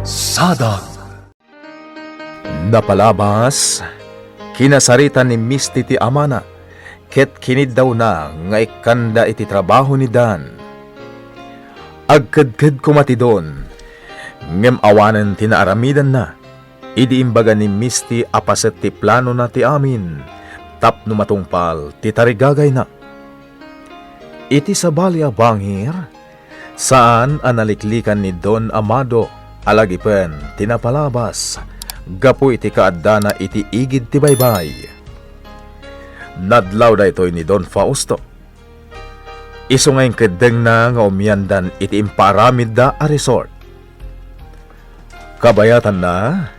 Sada. Napalabas, kinasarita ni Misty ti amana, ket kinid daw na nga ikanda iti trabaho ni Dan. Agkadkad kumati doon, ngem awanan tinaaramidan na, idi imbaga ni Misty apaset ti plano na ti amin, tapno matungpal ti tarigagay na. Iti sabali a bangir, saan analiklikan ni Don Amado, alagipen tinapalabas, gapo iti kaadana iti igid ti baybay. Nadlaw da ito'y ni Don Fausto. Iso ngayong kedeng na nga umyandan iti imparamid da a resort. Kabayatan na,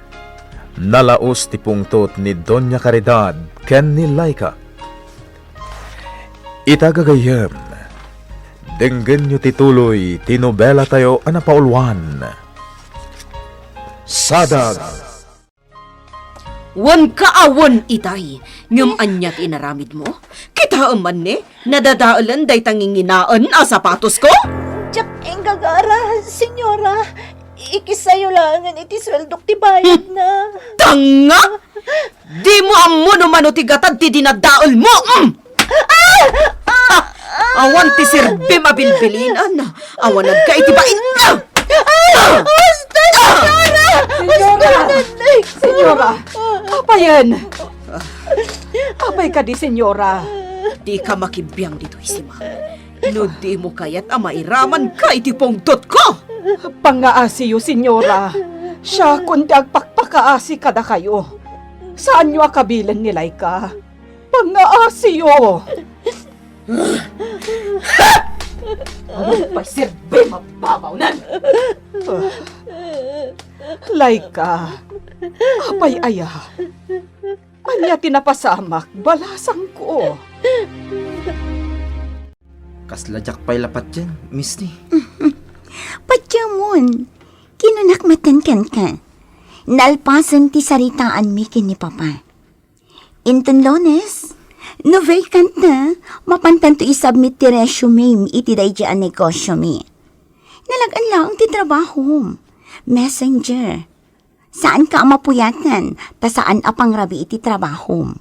nalaos ti pungtot ni Doña Caridad ken ni Laika. Itagagayem, denggen nyo tituloy ti nobela tayo anapaulwan. Sadag. Wan kaawon itay, ngam anyat inaramid mo? Kita man ni, nadadaalan day tanginginaan a sapatos ko? Jack, enggagara, senyora. Ikisayo lang ang iti sweldok ti bayad na. Tanga! Di mo ammo numano ti gatad ti dinadaol mo! Awan ti sirbi mabilbilinan. Awanad ka iti bain. Basta, senyora! Senyora! Apayan! Apay ka di, senyora. Di ka makibiyang dito isima. No di mo kayat amairaman ka iti pongtot ko! Pangaasiyo, senyora. Siya kundi agpakpakaasi kada kayo. Saan nyo akabilan ni Laika? Pangaasiyo! Ano pa'y sirbi mababaw nan? Laika, apay aya. Anya tinapasamak, balasang ko. Kasladyak pa'y lapat dyan, Misty. Padyamon, kinunakmatan ka. Nalpasan ti saritaan mi kin ni Papa. Inton Lones, no vacant na, mapantan to isubmit ti resume iti daydyan negosyo mi. Nalagan lang ti trabaho. Messenger. Saan ka mapuyatan, ta saan apang rabi iti trabaho?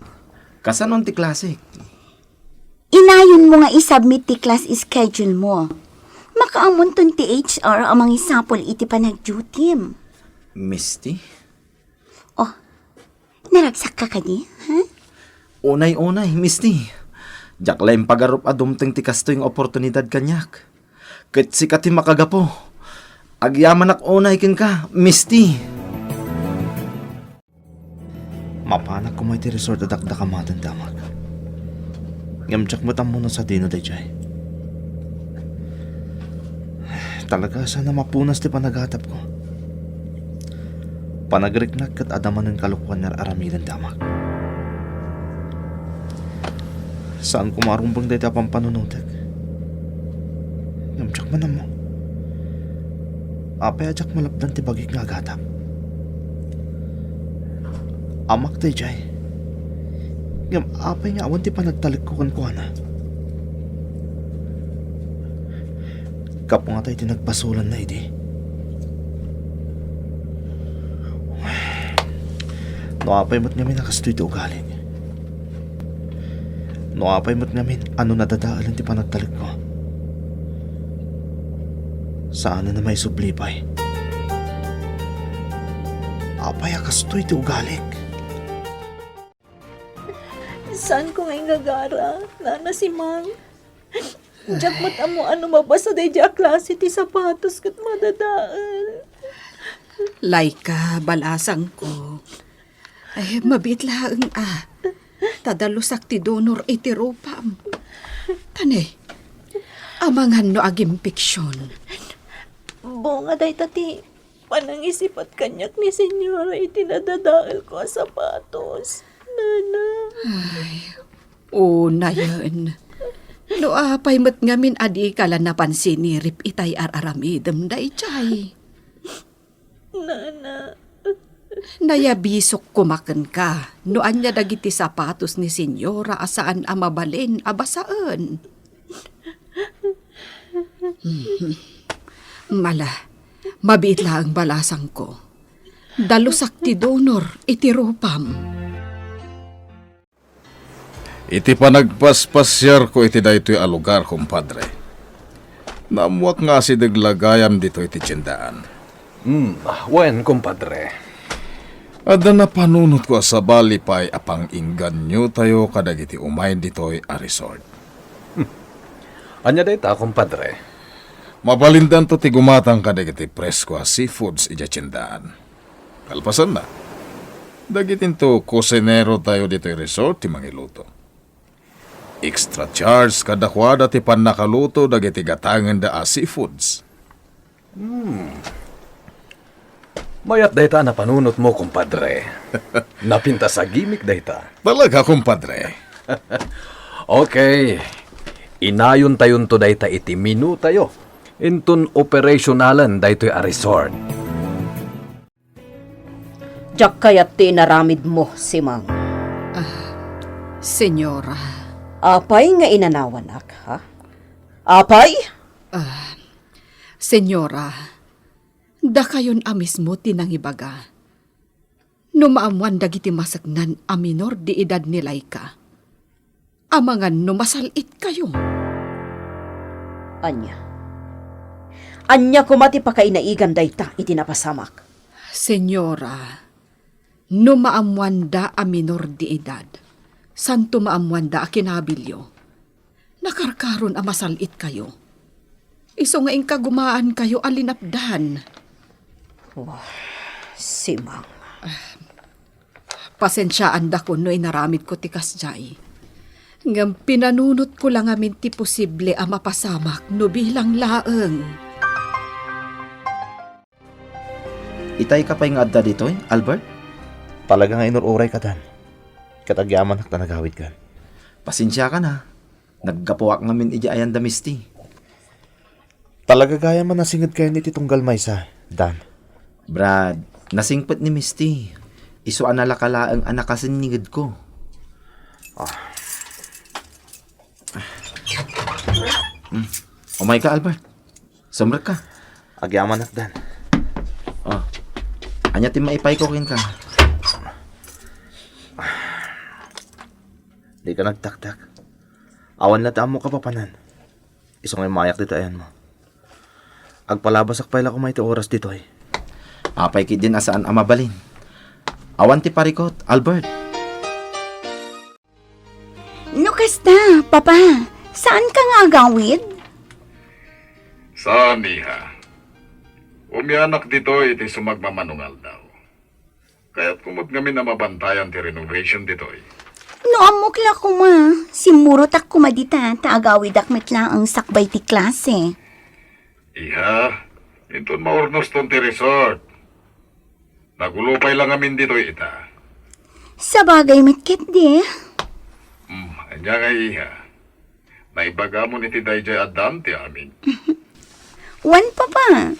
Kasanon ti klase? Inayon mo nga isubmit ti class schedule mo. Makaamon ton ti HR amang isapol iti panag-duty. Misty? Oh, naragsak ka kadi, ha? Unay, Misty. Jaklayang pagarup adumteng ti kasto yung oportunidad kanyak. Ket sikat ti makagapo. Agyaman ak unay kin ka, Misty. Mapanak ko may ti resort adakdakamatan damag. Ngamtsak mo muna sa dino day jay. Talaga sana mapunas ti panagatap ko. Panagriknak kat adaman ng kalukwan na aramidan damag. Saan ko marumbang day tapang panunutek? Ngamtsak man mo. Apay ajak malapdan ti bagik nga agatap. Amak day jay. Ngam apay nga awan ti panagtalik ko na. Kapo nga tayo tinagpasulan na idi. No apay mo't ngamin nakastoy ti ugaling. No apay mo't ngamin ano nadadaalan ti panagtalik ko. Saan na may sublipay? Apay akastoy ti ugaling. Saan ko ngayon gagara? Nana si Mang. Jack, amo ano mabasa day Jack klase ti sapatos kat madadaan. Laika, balasang ko. Ay, mabitlaang Tadalusak ti donor iti rupam. Tanay, amangan no agim piksyon. Bunga day tati, panangisipat kanyak ni senyora iti nadadaal ko sa sapatos. Nana. Ay, na yun. No apay mat ngamin adi kala napansin ni Rip itay araramidem da ichay. Nana. Nayabisok kumakan ka. No anya dagiti sapatos ni senyora asaan amabalin abasaan. Mala, Mabiit lang balasang ko. Dalusak ti donor iti rupam. Iti panagpaspasyar ko iti daytoy a lugar, kumpadre. Namuak nga si deglagayam dito iti tiyendaan. Wen, kumpadre. Ada na panunot ko sa balipay apang inganyo tayo kadagiti umay ditoy a resort. Anya dayta, kumpadre. Mabalindan to ti gumatang kadagiti presko a seafoods iti tiyendaan. Kalpasan na. Dagitin to kusinero tayo dito'y resort ti mangiluto. Extra charge kada kwada ti panakaluto dagiti gatangan da a seafoods. Mayat dayta na panunot mo, kumpadre. Napinta sa gimik dayta. Talaga, kumpadre. Okay. Inayon tayon to dayta iti menu tayo. Intun operationalan daytoy a resort. Jak kayat ti inaramid mo, Simang. Senyora, Apay nga inanawanak, ha? Apay? Senyora, da kayon amis mo tinangibaga. Numaamuan dagiti masagnan a minor di edad ni Laika. Amangan numasalit kayo. Anya. Anya kumati pa kainaigan dayta iti napasamak. Senyora, numaamuan da a minor di edad. Santo maamuan da a kinabilyo. Nakarkaron a masalit kayo. Iso nga kagumaan kayo alinapdan. Simang. Pasensyaan da ko no inaramid ko ti kasjay. Ngam pinanunot ko lang amin ti posible a mapasamak no bilang laeng. Itay ka pa yung adda dito Albert? Talaga nga inururay ka, Dan. Katagyaman na nagawid ka. Pasensya ka na. Naggapuwak ngamin ija ayan da misti. Talaga gaya man nasingid kayo ni Titong Galmaysa, Dan. Brad, nasingpet ni misti. Iso analakala ang anak kasiningid ko. Umay ka, Albert. Sumrek ka. Agyaman na, Dan. Anya ti maipay ko kin ka. Di ka nagtaktak. Awan na mo kapapanan. Isang may mayak dito ayan mo. Agpalabasak pa ila kumay ti oras dito eh. Apay kit din asaan amabalin. Awan ti parikot, Albert. Nukasta, Papa. Saan ka nga agawid? Saan, iha? Umianak dito iti sumagmamanungal daw. Kaya't kumot ngamin na mabantayan ti renovation dito eh. No amukla ko ma. Simuro tak kumadita, taagawid ak mitla ang sakbay ti klase. Iha, ito maurnos ton ti resort. Nagulupay lang amin dito ita. Sa bagay mitkit di. Anya nga iha. Naibaga mo ni ti Dayjay Adante amin. Wan Papa.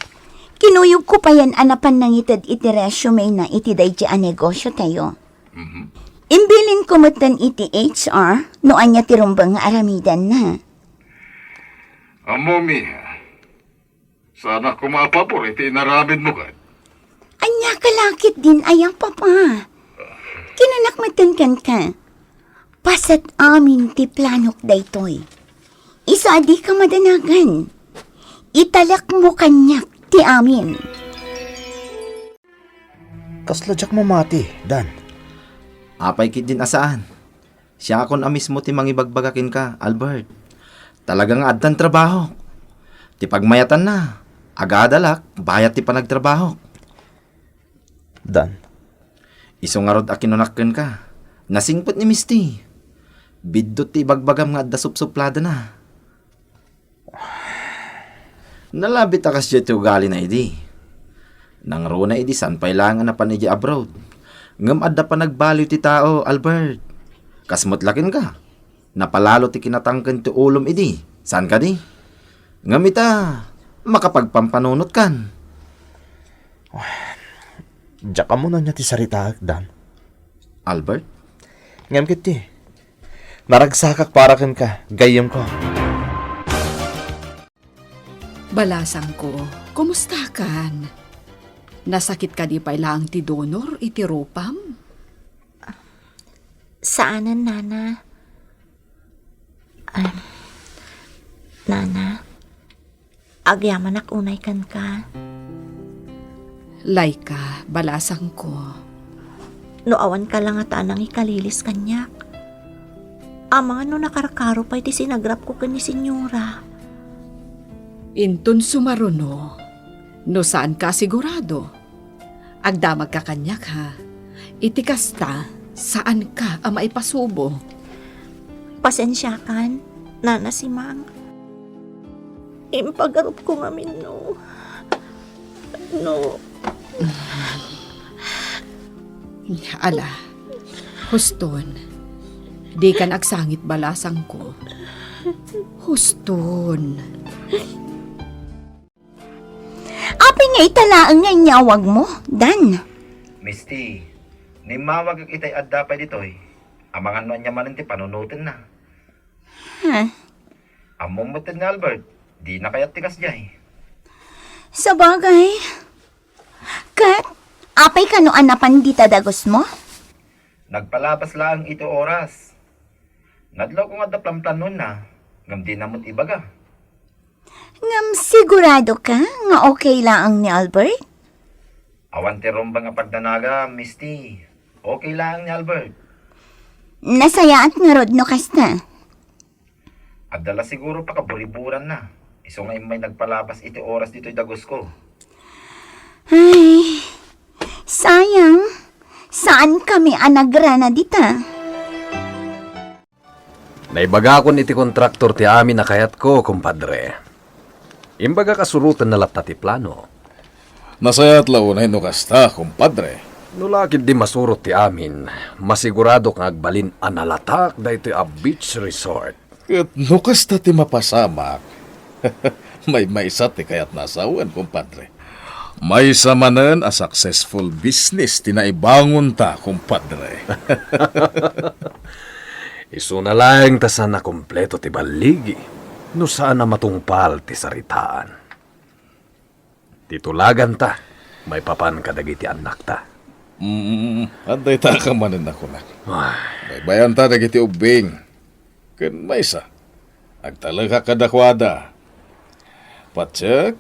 Kinuyog ko pa yan anapan ng itad iti resume na iti dayji a negosyo tayo. Imbilin ko matan iti HR no anya tirumbang nga aramidan na. Amo miha. Sana kumapapor iti inaramid mo ka. Anya kalakit din ayang Papa. Kinanak matan kan ka. Pasat amin ti planok daytoy. Isa di ka madanagan. Italak mo kanyak ti amin. Kasladyak mo mati, Dan. Apay kit din asaan. Siya akon amis mo ti mangibagbagakin ka, Albert. Talagang addan trabaho. Ti pagmayatan na. Agadalak, bayat ti panagtrabaho. Dan, Iso nga rod akinunakken ka. Nasingpot ni Misty. Biddo ti bagbagam nga adda supsuplada na. Nalabit akas siya ti ugali na idi. Nang runa idi san pailangan na panigi abroad. Ngam adda pa nagbaliw ti tao, Albert. Kasmot lakin ka. Napalalo ti kinatangken ti ulom idi. San ka di? Ngam ita, makapagpampanunot kan. diyak ka mo na niya ti sarita, Dan. Albert? Ngam kiti. Naragsakak para kan ka, gayam ko. Balasang ko, kumusta kan? Nasakit ka di pa ilang ti donor iti ropam? Saanan, Nana? Nana, agyaman ak unay kan ka. Laika, balasang ko. No awan ka lang at anang ikalilis kanyak. Amang ano nakarkaro pa iti sinagrap ko kan ni Senyora. Intun sumaruno, no saan ka sigurado? Agdamag ka kanyak ha. Iti kasta, saan ka ang maipasubo? Pasensya kan, Nana si Mang. Impagarup ko ngamin no. Ala, huston. Di ka nagsangit balasang ko. Huston. Apay nga italaang nga inyawag mo, Dan. Misty, nimawag itay adda pa ditoy. Amangan no niya man ti panunutin na. Among mutin nga Albert, di na kayat tikas jay. Sa bagay. Kat, apay ka no anapan di tadagos mo? Nagpalabas lang ito oras. Nadlaw ko nga daplam nun na. Ngam di namot ibaga. Ngam sigurado ka nga okay lang ni Albert? Awan ti romba nga pagdanaga, Misty. Okay lang ni Albert. Nasayaan nga rod no kasta. Adala siguro pa kaburiburan na. Iso nga may nagpalabas iti oras dito'y dagos ko. Ay, sayang. Saan kami anagra na dita? Naibaga kon iti kontraktor ti amin na kayat ko, kumpadre. Imbaga kasurutan na lapta ti plano. Nasayat launay no kasta, kumpadre. Nulakid di masurot ti amin, masigurado kang agbalin analatak da ito a beach resort. At no kasta ti mapasamak. May maisa ti kayat nasawan, kumpadre. May samanan a successful business tinaibangon ta, kumpadre. Isu na lang ta sana kompleto ti baligi, no sana matungpal ti saritaan. Titulagan ta, may papan kadagiti anak ta. Anday ta ka manan ako na. Ay, May bayan ta dagiti ubing. Ken maysa. Agtalaga kadakwada. Patsyak,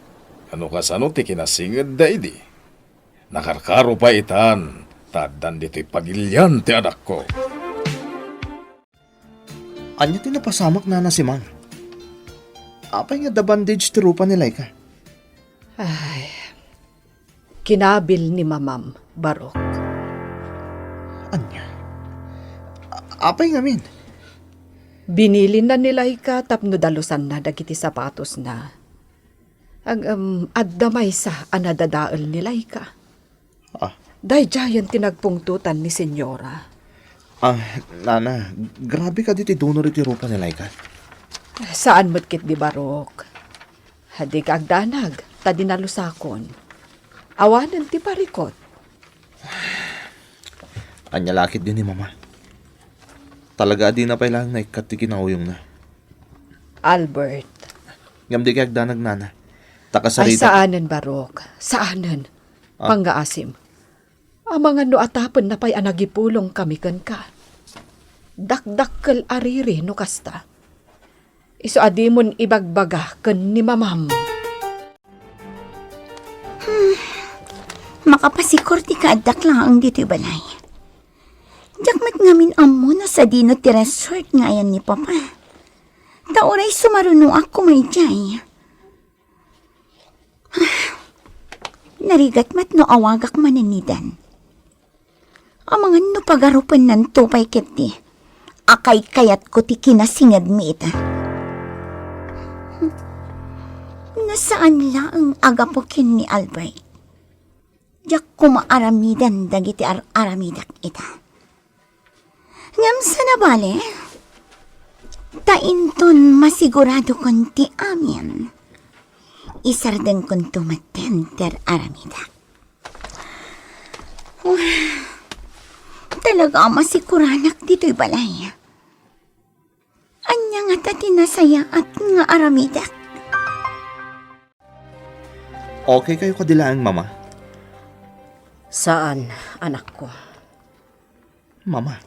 ano ka sano ti kinasingid da idi. Nakarkaro pa itan. Tadan dito'y pagilyan ti anak ko. Anya ti napasamak na si Mang. Apay nga the bandage ti rupa ni Laika. Ay, kinabil ni Mamam, Barok. Anya? Apay nga min? Binili na nila ika tapno dalusan na dagiti sapatos na. Addamay sa anadadaal nila ika. Day jayan tinagpungtutan ni Senyora. Nana, grabe ka diti donor iti rupa ni Laika. Saan mo't kit di Barok? Hadi ka agdanag, tadi nalusakon. Awanan ti parikot. Anya lakit din ni Mama. Talaga di na pailang na ikat ti kinauyong na. Albert. Ngam di kay agdanag, Nana. Ay, Takasarita. saanan, Barok? Saanan? Panggaasim. Ang mga no atapan na pa'y anagipulong kami kan ka. Dakdakkel ariri no kasta. Iso adimon ibagbaga kan ni Mamam. Makapasikor ti kaadak lang ang dito'y balay. Jakmat ngamin amo na sa dino ti resort ngayon ni Papa. Tauray sumaruno ako may jay. Narigat mat no awagak mananidan. Amangan no pagarupan ng tupay kiti. Akay kayat ko ti kinasingad mi ita. Nasaan la ang agapokin ni Albert? Jak kumaaramidan dagiti aramidak ita. Ngam sa nabali, tainton masigurado kon ti amin. Isarden kon tumaten ter aramidak. Talaga masiguranak dito'y balay. Anya nga ta tinasaya at nga aramidak. Okay kayo kadilaan, mama? Saan, anak ko? Mama,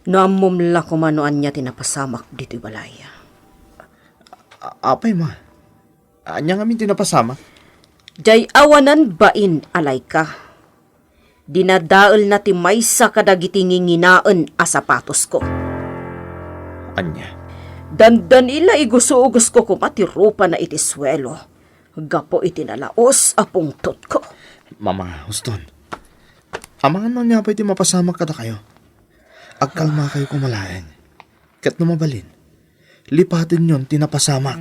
Naamumla ko manoan niya tinapasamak dito'y balaya. apay ma. Anya nga min tinapasama? Jay awanan bain alay ka. Dinadaol na ti maysa kadagitinginginaan a sapatos ko. Anya? Dandan ila igusugos ko kumatirupa na iti swelo. Gapo iti nalaos a pungtot ko. Mama, huston. Amangan man niya pa iti mapasamak kada kayo. Agkalma kayo kumalaeng. Kat numabalin. Lipatin yon tinapasamak.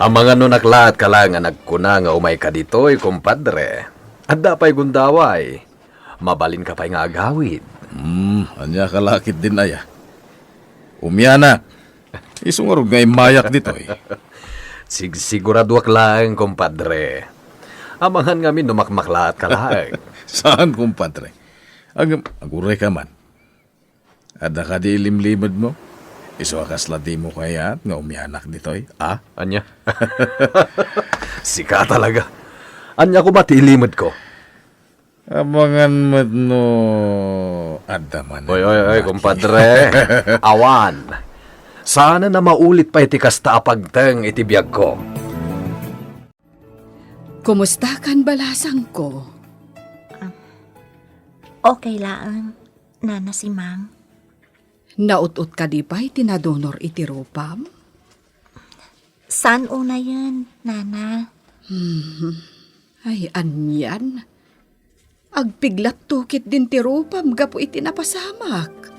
Ang mga nunaklat ka lang nga nagkuna nga umay ka dito'y, kumpadre. At dapay gundaway. Mabalin ka pa'y nga agawid. Anya kalakit din aya. Umyana. Isungarog nga mayak dito eh. Siguraduak lang, kumpadre. Amangan nga min numakmaklat ka lang. Saan, kumpadre? Aguray ka man. Ada ka di ilimlimad mo? Isuakas lati mo kaya nga umyanak dito eh. Ah? Anya? Sika talaga. Anya ko ba tiilimad ko? Abangan mo no... Ada man. Oy, kumpadre. Awan. Sana na maulit pa iti kasta apagteng iti biyag ko. Kumusta kan balasang ko? Okay lang, Nana si Mang. Naut-ut ka di ba'y tinadonor iti rupam? Saan una yan, Nana? Ay, anyan. Agpiglat tukit din ti rupam gapo iti napasamak.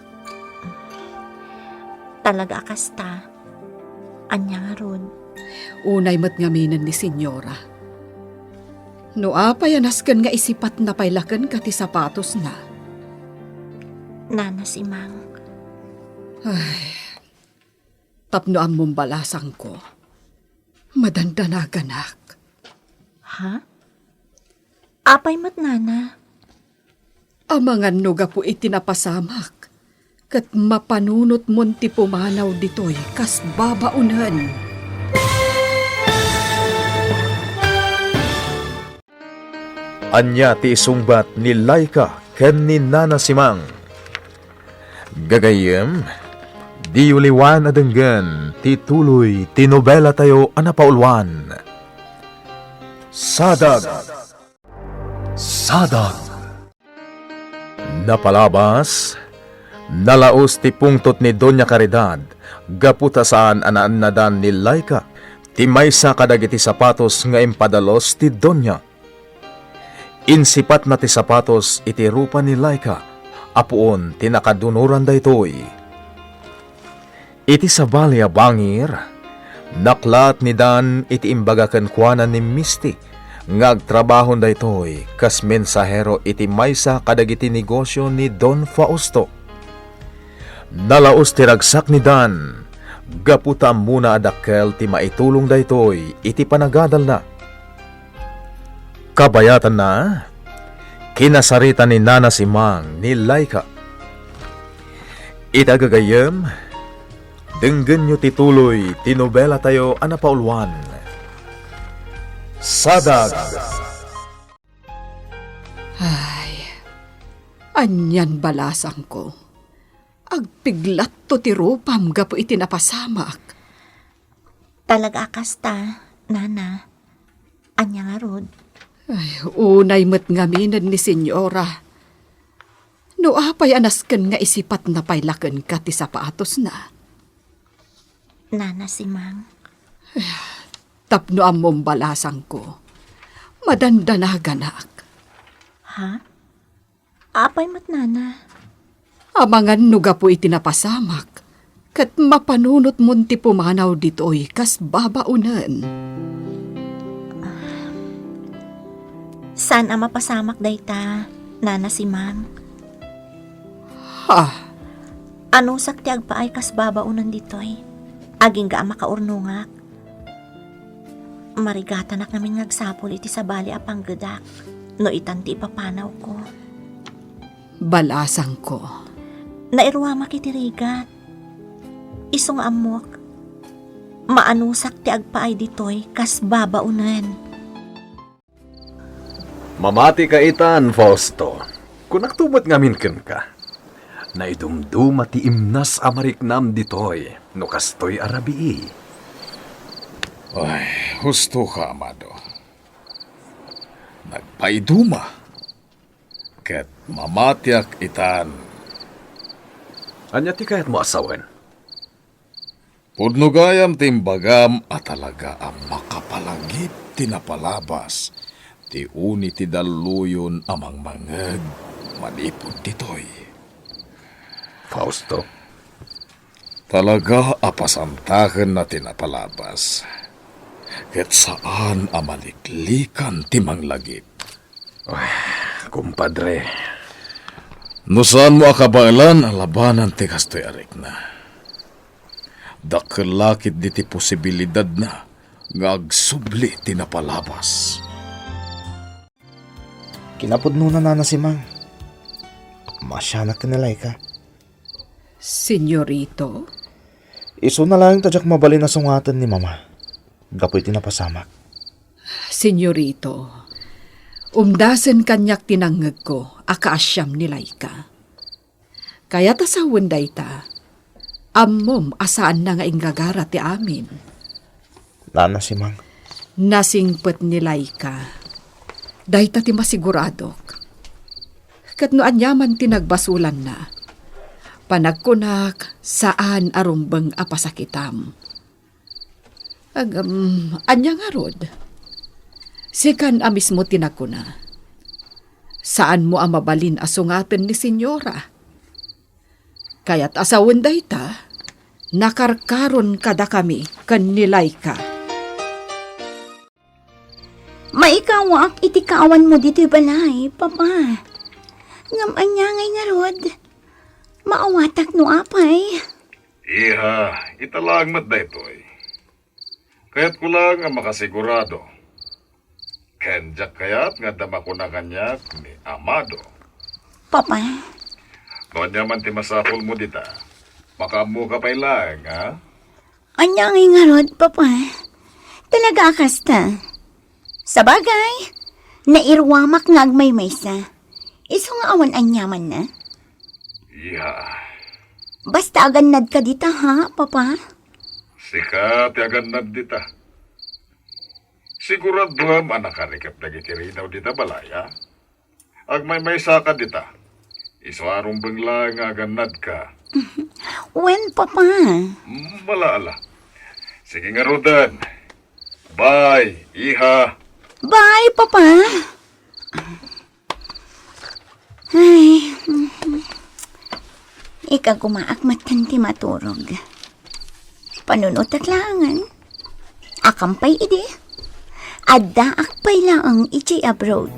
Talaga kasta. Anya nga rod. Unay matngaminan ni senyora. No apayanaskan nga isipat na pailakan ka ti sapatos na. Nana si Mang. Tapno ang mumbalasang ko. Madandanaganak. Ha? Apay mat, Nana? Amangan no gapo iti napasamak. Kat mapanunot mon ti pumanaw ditoy kas babaunan. Anya ti isungbat ni Laika ken ni Nana Simang. Gagayem, di uliwan adenggan ti tuloy ti nobela tayo anapaulwan. Sadag. Sadag. Napalabas, nalaos ti pungtot ni Doña Caridad, gaputa saan anaan nadan ni Laika, ti maysa kadagiti sapatos nga impadalos ti Doña. Insipat na ti sapatos iti rupa ni Laika, apuon tinakadunuran daytoy. Iti sabali a bangir, naklat ni Dan iti imbaga kenkwanan ni Misty, ngagtrabahon daytoy kas mensahero iti maysa kadagiti negosyo ni Don Fausto. Nalaos ti ragsak ni Dan, gaputa muna adakkel ti maitulong daytoy iti panagadal na. Kabayatan na, kinasarita ni Nana Simang ni Laika. Itagagayem, denggen nyo tituloy, tinobela tayo anapaulwan. Sadag. Ay, anyan balasang ko. Agpiglat to ti rupam gapo iti napasamak. Talaga kasta, Nana. Anya nga rod. Ay, unay met ngaminan ni senyora. No apay anasken nga isipat na pailaken ka ti sapatos na. Nana si Mang. Tapno ang mumbalasang ko. Madandanaganak. Ha? Apay mat, Nana? Amangan nuga po itinapasamak. Kat mapanunot mon ti pumanaw ditoy kas babaunan. Saan ang mapasamak dayta, Nana si Mang? Ha? Ano sakti agpaay kas babaunan ditoy? Aging ga makaurnungak. Marigatanak namin ngagsapol iti sabali apang gedak. No itanti ipapanaw ko. Balasang ko. Nairwa makitirigat. Isong amok. Maanusak ti agpaay ditoy kas babaunan. Mamati ka itan, Fausto. Kung nagtumot ngamin ka, naidumduma ti imnas amariknam ditoy, no kastoy arabii. Ay, husto ka, amado. Nagpaiduma. Ket mamatiak itan. Anya ti kayat mo asawen? Pudnugayam timbagam at talaga ang makapalagip tinapalabas. Ti uni ti daluyon amang mangeg manipod titoy. Fausto, Talaga apasantaken na tinapalabas. Ket saan amaliklikan timang lagip. kumpadre, No saan mo akabalan ang labanan ti kastoy arik na. Dakelakit di ti posibilidad na ngagsubli tinapalabas. Kinapudno na si Mang. Masyanak ka nilay ka. Senyorito, Iso na lang tadyak mabalin na sungatan ni Mama. Gapoy tinapasamak. senyorito, umdasen kanyak tinangeg ko, akaasyam nilay ka. Kaya ta sa wenday ta, ammom asaan na nga inggagara ti amin. Nana si Mang. Nasingpet nilay ka, dahi ta ti masiguradok. Kat no anyaman tinagbasulan na, panagkunak saan arumbeng apasakitam. Anya nga rod, sikan amis mo tinagkuna. Saan mo amabalin asungaten ni senyora? Kaya't asawan day ta, nakarkaron kada kami kan nilay ka. Maikawak iti kaawan mo dito'y balay, Papa. Ngam anya ngay nga rod. Maawatak no apay. Iha, italang mat da ito'y. Kaya't ko lang ang makasigurado. Kenjak kayat nga dama ko na kanyak ni Amado. Papa, Noon niya man timasapol mo dita. Makamu ka pa'y lang, ha? anya ngay nga rod, Papa. Talaga kasta. Sa bagay, nairwamak nga agmay-maysa. Iso nga awan anyaman na. Iha, Basta aganad ka dita ha, Papa? sikat yagan na dita. Siguraduham anak karikap na gitirinaw dita balaya. Agmay-may saka dita. Iswarong bangla nga ganad ka. When, Papa? Malaala. Sige nga Rodan. Bye, iha. Bye, Papa. Ay, ika gumaakmat kan ti maturog. Panunot at langan. Akampay idi. Adda akpay laang iti abroad.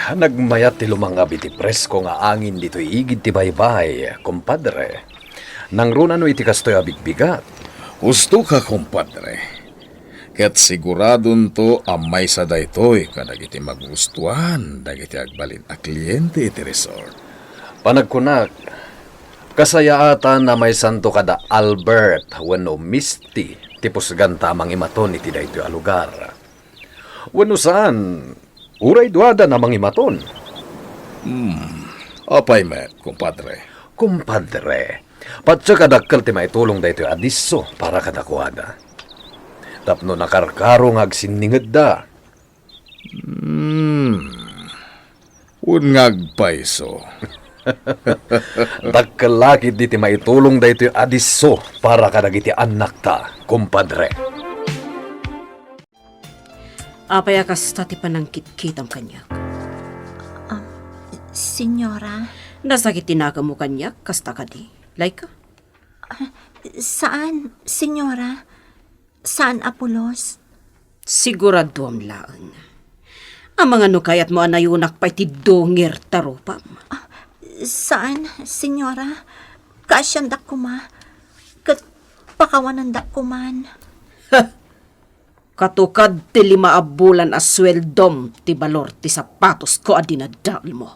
nagmayat ti lumangab iti presko nga angin dito igid ti baybay, kumpadre. Nang runa no iti kastoy abigbigat. Gusto ka, kumpadre. Ket siguradon to amay sa daytoy kadagiti magustuhan dagiti agbalin a kliyente iti resort. Panagkunak, kasayaatan na may santo kada Albert wenno Misty tipos ganta mangimaton iti daytoy a lugar. Wenno saan, uray duada na mangimaton. Apay met, kumpadre. Kumpadre, patsa kadakkel ti maitulong daytoy adiso para kadakuada. Tapno nakarkaro nga agsinninged da. Ungagpaiso. Dakkelakid diti maitulong daytoy adiso para kadagiti anak ta, kumpadre. Apay akas tati panangkit-kitam kanyak. Senyora, Nasakit tinaga mo kanyak, kasta ka di. Like ka? saan, senyora? Saan, Apolos? Sigurado am laang. Ang mga nukayat mo anayunak pa'y tidongir tarupam. Saan, senyora? Kasyan dak kuma. Kat pakawanan dak kuman. Katukad ti 5 bulan asweldom ti balor ti sapatos ko adinadal mo.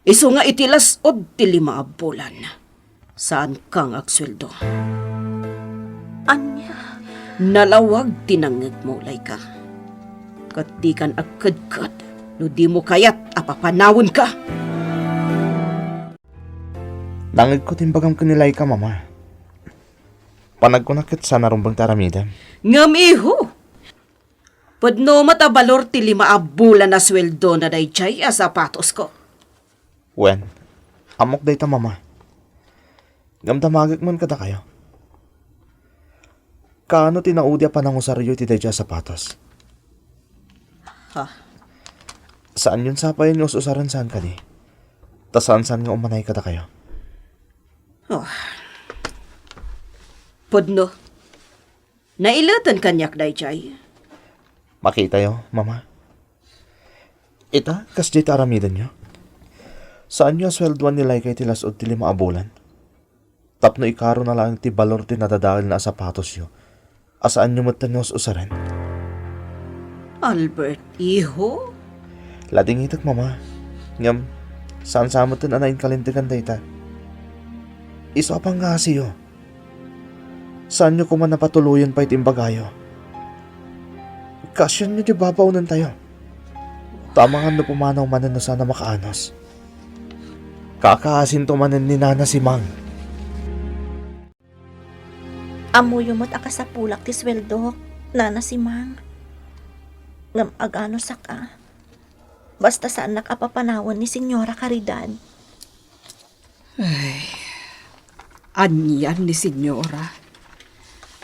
Iso nga itilas od ti 5 bulan. Saan kang agsweldo? Anya, Nalawag tinangag mo, Laika. Kat di kan agkadkad, no di mo kayat apapanawon ka. Nangag ko timbagam ko nilay ka, mama. Panag ko nakit sa narumbang taramida. Ngam iho! Padno matabalor ti 5 bulan na sweldo na dayjay a sapatos ko. Wen, amok day ta, mama. Gamdamagak man kada kayo. Kaano tinaudya pa ng usaryo ti dayja sapatos? Ha? Saan yun sapayan yung usaran saan ka di? Ta saan nga umanay kada kayo? Oh. Padno, nailatan kanyak dayjay. Makita yo, mama. Ita, kas di taramidan nyo. Saan nyo aswelduan nila kay tilasod ti 5 abulan? Tapno ikaro na lang ti balor ti nadadahil na sapatos yo. Asaan nyo matanyos usaran? Albert, iho? Lading itak, mama. Ngam, saan sa mo tin anayin kalintikan dayta? Iso apang nga siyo. Saan nyo kuman napatuluyan pa itimbagayo? Kasyon nyo di babaunan tayo. Tama nga no pumanaw manan na sana makaanos. Kakaasin to manan ni Nana si Mang. amuyo mo't akasapulak ti sweldo, nana si Mang. Ngam agano saka. Basta saan nakapapanawan ni Senyora Caridad. Anyan ni Senyora.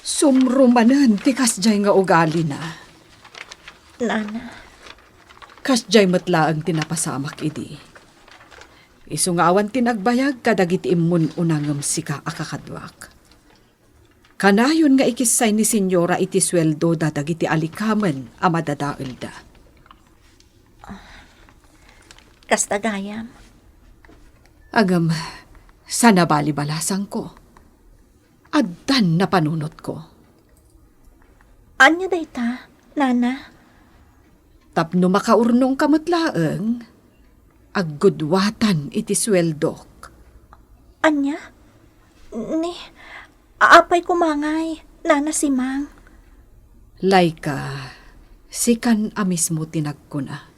Sumrumanan ti kasjay nga ugali na. Nana, Kasjay matlaang tinapasamak idi. Isungawan tinagbayag kadagiti immun unangam sika akakadwak. Kanayon nga ikisay ni Senyora iti sweldo dadagiti alikamen a madadael da. kastagayam. Agam, sana bali-balasang ko. Addan na panunot ko. Anya dayta, nana? Tapno makaurnong kamatlaeng, aggudwatan iti sweldok. Anya? Ni, aapay kumangay, nana si Mang. Laika, sikan amis mo tinagkuna.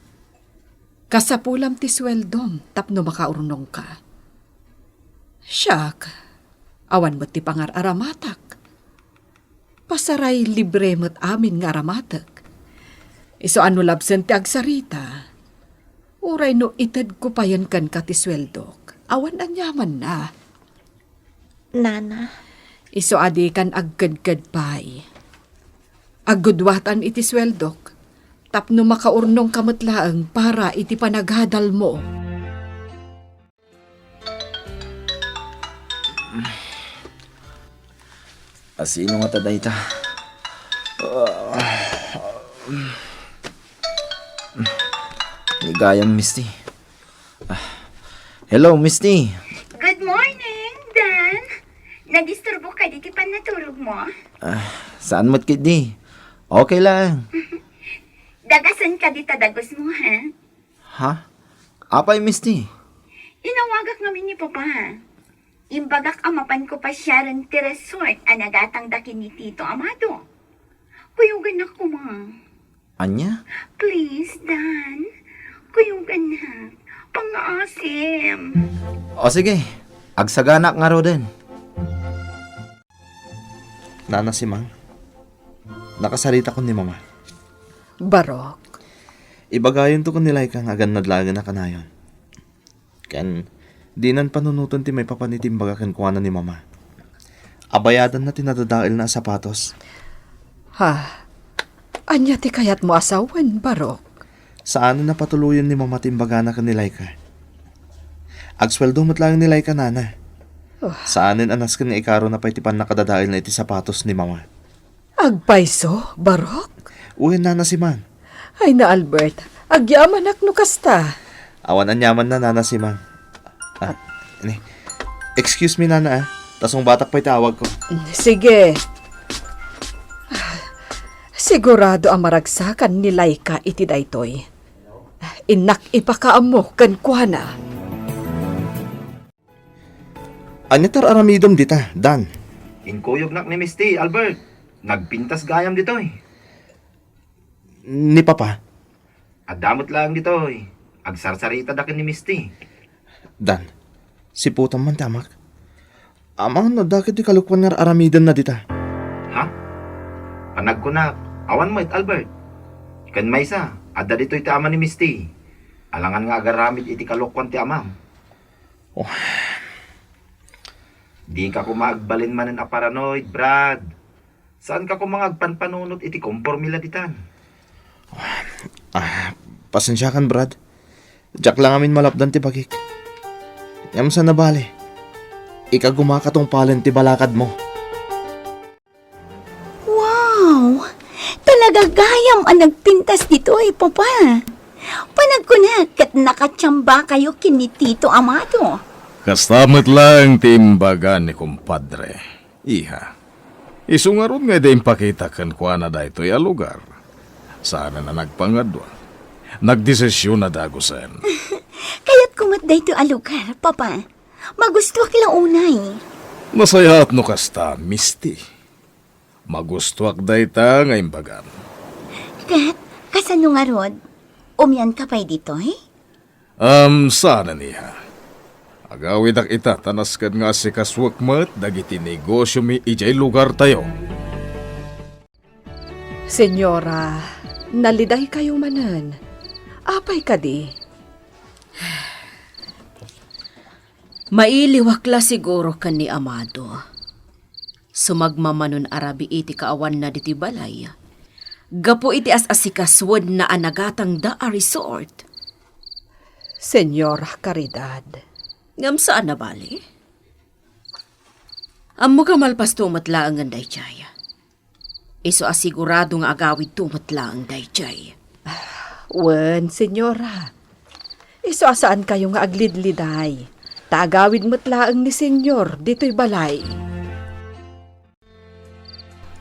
Kasapulam ti sweldom, tapno makaurnong ka. Siyak, awan mo ti pangar-aramatak. Pasaray libre mo't amin nga aramatak. Iso ano labsen ti agsarita. Uray no ited ko pa yan kan ka ti sweldok. Awan anyaman na. Nana, Iso adi kan agkad-kad pay. Agudwatan iti sweldok. Tapno makaurnong kamatlaang para iti panaghadal mo. Asino nga taday ta? Ligayang Misty. Hello, Misty. Good morning, Dan. Nadisturbo ka diti pan natulog mo? Saan mo't kidi? Okay lang. Dagasan ka di tadagos mo, ha? Ha? Apay, Misty? Inawagak ngamin ni Papa. Imbagak amapan ko pa siya rin ti resort anagatang dakin ni Tito Amado. Kuyugan ako, Ma. Anya? Please, Dan. Kuyugan na. Pang-aasim. O sige, agsaganak nga ro din. Nana si Mang. Nakasarita ko ni Mama. Barok. Ibagayon to ko nilay kang agan nadlagan na kanayon. Ken, di nan panunutan ti may papanitimbaga kan kuwanan ni Mama. Abayadan na tinadadail na sapatos. Ha? Anya ti kayat mo asawan, Barok? Saan na patuluyan ni Mama timbaga na kanilay ka? Agsweldo mo't lang nilay ka, Nana. Saanin anas ka nga ikaro na paitipan na kadadail na iti sapatos ni Mama. Agpaiso, Barok? Uwi, Nana si Man. Ay na, Albert. Agyaman akno kasta. Awan anyaman na, Nana si Man. Excuse me, Nana, tasong batak pa'y tawag ko. Sige. Sigurado ang maragsakan ni Laika iti daytoy. Inak ipakaamo kan kuana. Anyatar aramidom dita, Dan. Inkuyog nak ni Misty, Albert. Nagpintas gayam ditoy. Ni Papa. Adamot lang ditoy. Agsarsarita dakin ni Misty. Dan, si putam man tamak. Amang no dakit di kalukwan nga aramidan na dita. Ha? Panag ko na. Awan mo it, Albert. Ikan may isa. Adda dito'y ti ama ni Misty. Alangan nga agaramid iti kalokwan ti amam. Oh. Di ka kumagbalin man ng aparanoid, Brad. Saan ka kumangagpanpanunot iti kompormila ditan? Pasensya kan, Brad. Jack lang amin malapdan ti bagik. Yam sa nabali. Ika gumakatong palen ti balakad mo. Wow! Talaga gayam ang nagpintas dito Papa. Panagkunat kat nakatsamba kayo kini Tito Amado. Kastamot lang timbaga ni kumpadre. Iha. Isungarod nga din pakita kan kwa na da ito'y lugar. Sana na nagpangadwa. Nagdesisyon na dagusan. Kaya't kumat dito alugar, Papa. Magustuhan lang unay. Masaya at no kasta, Misty. Magustuak da ita nga imbagan. Kat, kasano nga rod? Umyan ka pa'y dito Sana niya. Agawid ak ita, tanaskan nga si kaswakmat, dagiti negosyo mi ijay lugar tayo. Senyora, naliday kayo manan. Apay ka di. Mailiwakla siguro kan ni Amado. Sumagmamanon arabi iti kaawan na diti balay. Gapo iti as-asikaswad na anagatang da a resort. Senyora Caridad. Ngam saan na bali? Amo ka malpas tumatla ang anday jaya. Iso asigurado nga agawid tumatla ang dayjay. Wen, senyora. Iso asaan kayo nga aglidliday. Tagawid matlaang ni senyor, dito'y balay.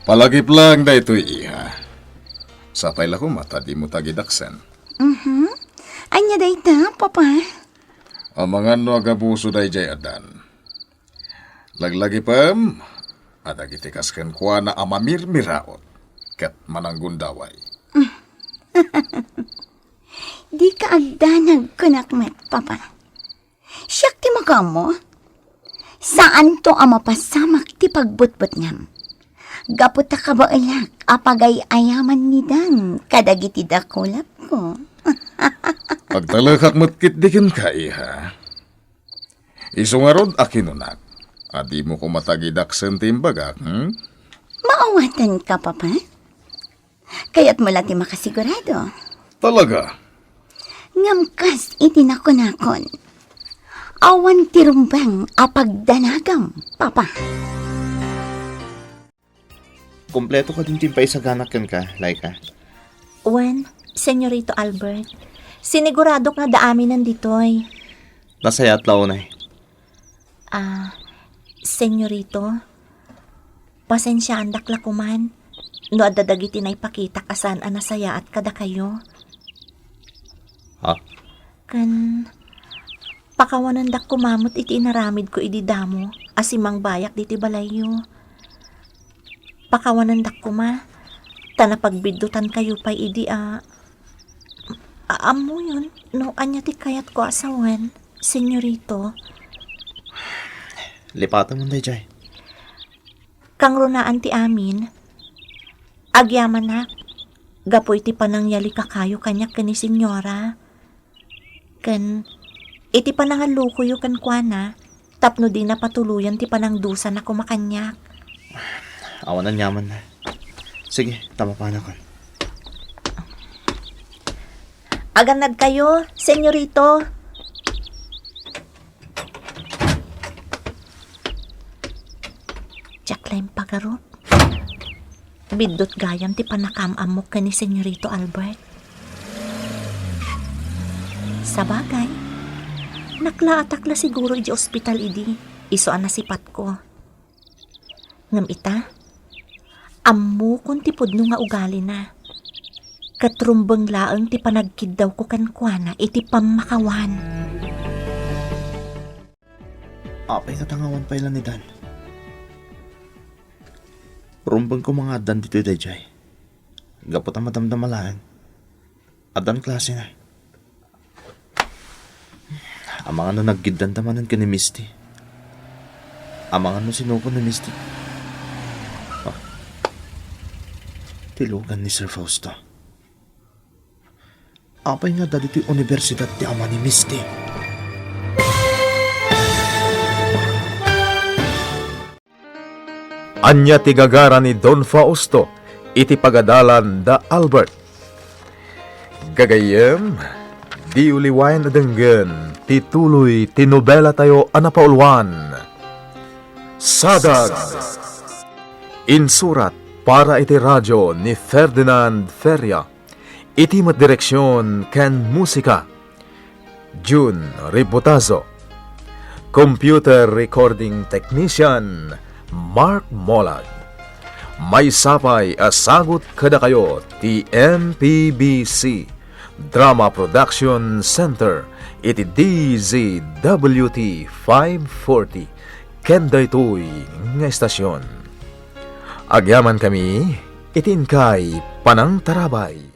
Palagip lang da ito'y iha. Sapay lang mata di mo tagidaksen. Anya dayta, Papa? Ang mga no agabuso da ijay adan. Laglagi pam, adagitikas ken kwa na amamirmiraot, ket mananggundaway. Di ka agdanag kunakmet, Papa. Siyak ti makamo. Saan to ang mapasamak ti pagbutbut ngam? Gapot ka ba ilak, apagay ayaman ni Dan, kadagiti dakulap ko. Pagtalakak matkit dikin ka, iha. Isungarod akinunak. Adi mo ko matagidaksen timbagak, Maawatan ka, Papa? Kaya't mula ti makasigurado. Talaga? Ngamkas itinakon-akon. Awan tirumbang apagdanagam, Papa. Kompleto ka din timpay sa ganakan ka, Laika. Wen, Senyorito Albert, siniguradok na daamin nanditoy. Nasaya at launay. Senyorito, pasensyaan dakla kuman. No adadagiti na ipakita kasan anasaya at kada kayo. Ha? Kan, pakawanan dak kumamot iti inaramid ko ididamo, asimang bayak diti balayo. Pakawanan dak kuma, tanapagbidutan kayo pa idi amo yun, no anya ti kayat ko asawan, senyorito. Lipatan mo na jay. Kang runaan ti amin, agyaman na, gapoy ti panangyali kakayo kanyak kani senyora. Kan, iti panangalukuyo kan kuana, tapno di na patuluyan ti panangdusa na kumakanyak. Awan na nyaman na. Sige, tama pa na kon. Aganad kayo, senyorito. Jacqueline Pagarot. Bidot gayam ti panakamamok ka ni senyorito Albert. Sa bagay, naklaatak la siguro iji ospital idi. Iso anasipat ko. Ngam ita, ammo kung ti pudno nga ugali na. Katrumbang laang ti panagkid daw ko kankwana iti pamakawan. Apay nga tangawan pa ilan ni Dan. Rumbang ko mga adan dito dayjay. Gapot ang madamdamalaan. Adan klase na. Ang mga no naggidandamanan ka ni Misty. Ang mga no sinuko ni Misty. Tilugan ni Sir Fausto. Apay nga dali ti universidad ti ama ni Misty. Anya ti gagara ni Don Fausto, iti pagadalan da Albert. Gagayem, di uliwayan na denggen, tituloy tinobela tayo anapaulwan. Sadag! Insurat para iti radyo ni Ferdinand Feria, iti direksyon ken musika. June Ributazo. Computer recording technician Mark Molag. May sapay asagot kada kayo ti MPBC Drama Production Center iti DZWT 540 Kenday Tuy nga estasyon. Agyaman kami itin kay Panang Tarabay.